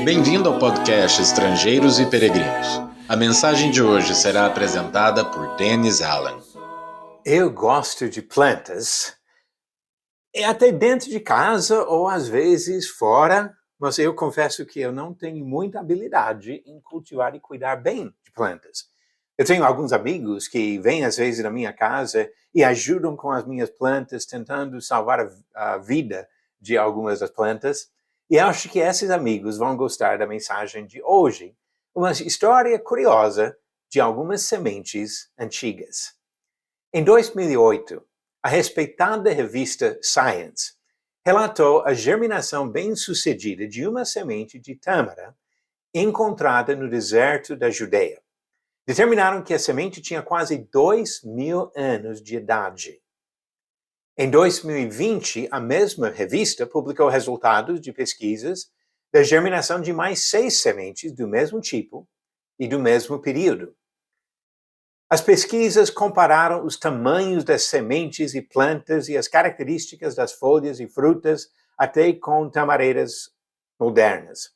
Bem-vindo ao podcast Estrangeiros e Peregrinos. A mensagem de hoje será apresentada por Dennis Allen. Eu gosto de plantas, até dentro de casa ou às vezes fora, mas eu confesso que eu não tenho muita habilidade em cultivar e cuidar bem de plantas. Eu tenho alguns amigos que vêm às vezes na minha casa e ajudam com as minhas plantas, tentando salvar a vida de algumas das plantas. E acho que esses amigos vão gostar da mensagem de hoje, uma história curiosa de algumas sementes antigas. Em 2008, a respeitada revista Science relatou a germinação bem-sucedida de uma semente de tâmara encontrada no deserto da Judeia. Determinaram que a semente tinha quase 2.000 anos de idade. Em 2020, a mesma revista publicou resultados de pesquisas da germinação de mais 6 sementes do mesmo tipo e do mesmo período. As pesquisas compararam os tamanhos das sementes e plantas e as características das folhas e frutas até com tamareiras modernas.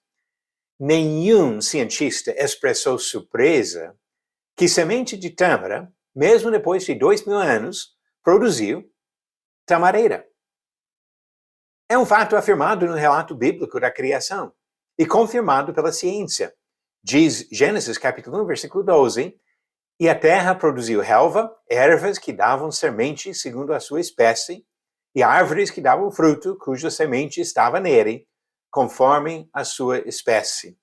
Nenhum cientista expressou surpresa que semente de tâmara, mesmo depois de 2.000 anos, produziu tamareira. É um fato afirmado no relato bíblico da criação e confirmado pela ciência. Diz Gênesis capítulo 1, versículo 12, e a terra produziu relva, ervas que davam semente segundo a sua espécie, e árvores que davam fruto, cuja semente estava nele, conforme a sua espécie.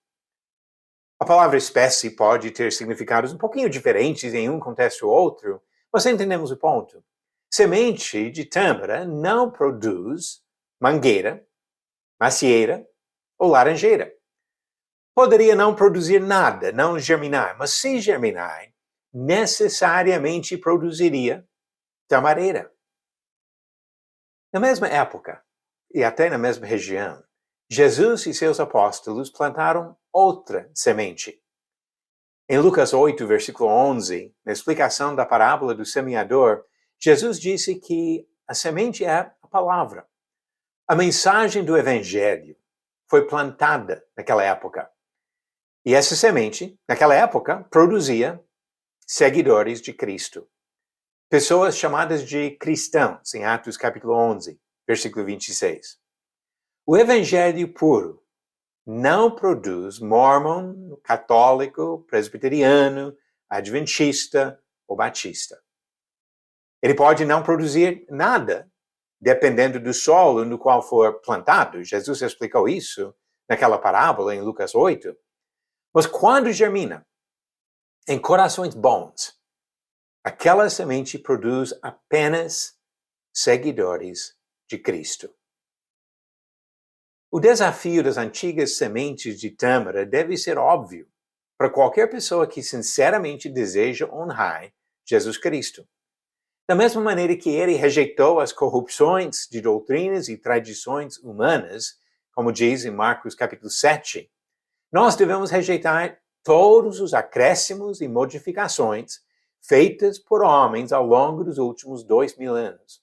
A palavra espécie pode ter significados um pouquinho diferentes em um contexto ou outro, mas entendemos o ponto. Semente de tâmara não produz mangueira, macieira ou laranjeira. Poderia não produzir nada, não germinar, mas se germinar, necessariamente produziria tamareira. Na mesma época, e até na mesma região, Jesus e seus apóstolos plantaram outra semente. Em Lucas 8, versículo 11, na explicação da parábola do semeador, Jesus disse que a semente é a palavra. A mensagem do evangelho foi plantada naquela época. E essa semente, naquela época, produzia seguidores de Cristo. Pessoas chamadas de cristãos, em Atos capítulo 11, versículo 26. O evangelho puro não produz mórmon, católico, presbiteriano, adventista ou batista. Ele pode não produzir nada, dependendo do solo no qual for plantado. Jesus explicou isso naquela parábola em Lucas 8. Mas quando germina em corações bons, aquela semente produz apenas seguidores de Cristo. O desafio das antigas sementes de tâmara deve ser óbvio para qualquer pessoa que sinceramente deseja honrar Jesus Cristo. Da mesma maneira que ele rejeitou as corrupções de doutrinas e tradições humanas, como diz em Marcos capítulo 7, nós devemos rejeitar todos os acréscimos e modificações feitas por homens ao longo dos últimos 2.000 anos.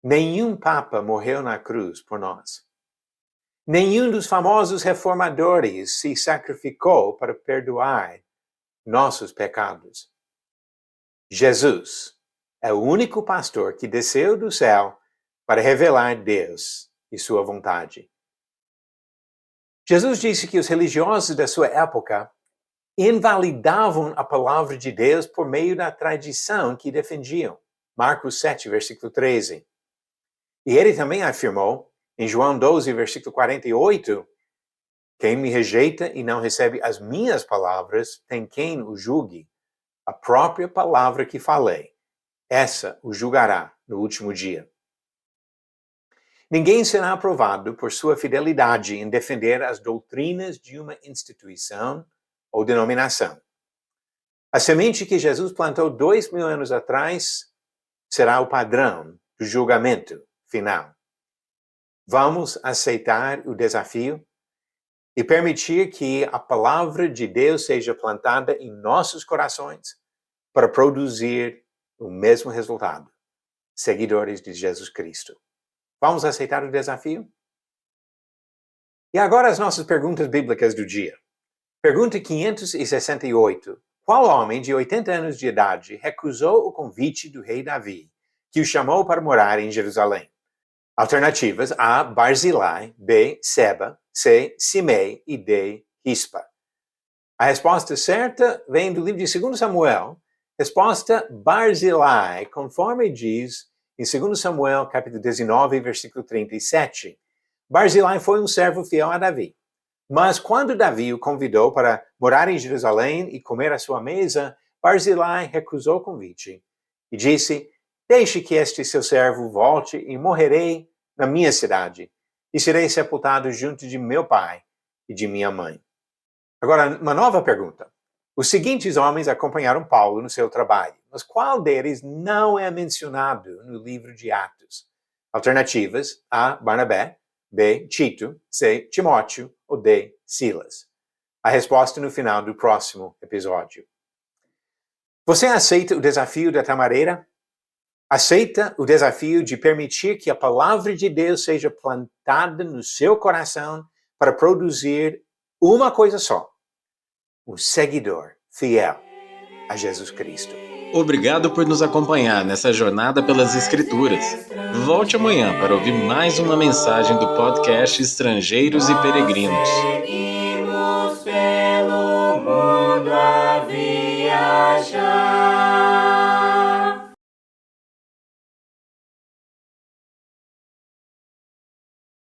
Nenhum papa morreu na cruz por nós. Nenhum dos famosos reformadores se sacrificou para perdoar nossos pecados. Jesus é o único pastor que desceu do céu para revelar Deus e sua vontade. Jesus disse que os religiosos da sua época invalidavam a palavra de Deus por meio da tradição que defendiam. Marcos 7, versículo 13. E ele também afirmou, em João 12, versículo 48, quem me rejeita e não recebe as minhas palavras, tem quem o julgue. A própria palavra que falei, essa o julgará no último dia. Ninguém será aprovado por sua fidelidade em defender as doutrinas de uma instituição ou denominação. A semente que Jesus plantou 2.000 anos atrás será o padrão do julgamento final. Vamos aceitar o desafio e permitir que a palavra de Deus seja plantada em nossos corações para produzir o mesmo resultado, seguidores de Jesus Cristo. Vamos aceitar o desafio? E agora as nossas perguntas bíblicas do dia. Pergunta 568. Qual homem de 80 anos de idade recusou o convite do rei Davi, que o chamou para morar em Jerusalém? Alternativas: A. Barzilai, B. Seba, C. Simei e D. Rispa. A resposta certa vem do livro de 2 Samuel. Resposta: Barzilai, conforme diz em 2 Samuel, capítulo 19, versículo 37. Barzilai foi um servo fiel a Davi. Mas quando Davi o convidou para morar em Jerusalém e comer à sua mesa, Barzilai recusou o convite e disse: Deixe que este seu servo volte e morrerei na minha cidade, e serei sepultado junto de meu pai e de minha mãe. Agora, uma nova pergunta. Os seguintes homens acompanharam Paulo no seu trabalho, mas qual deles não é mencionado no livro de Atos? Alternativas: A. Barnabé, B. Tito, C. Timóteo ou D. Silas. A resposta no final do próximo episódio. Você aceita o desafio da tamareira? Aceita o desafio de permitir que a palavra de Deus seja plantada no seu coração para produzir uma coisa só: um seguidor fiel a Jesus Cristo. Obrigado por nos acompanhar nessa jornada pelas Escrituras. Volte amanhã para ouvir mais uma mensagem do podcast Estrangeiros e Peregrinos.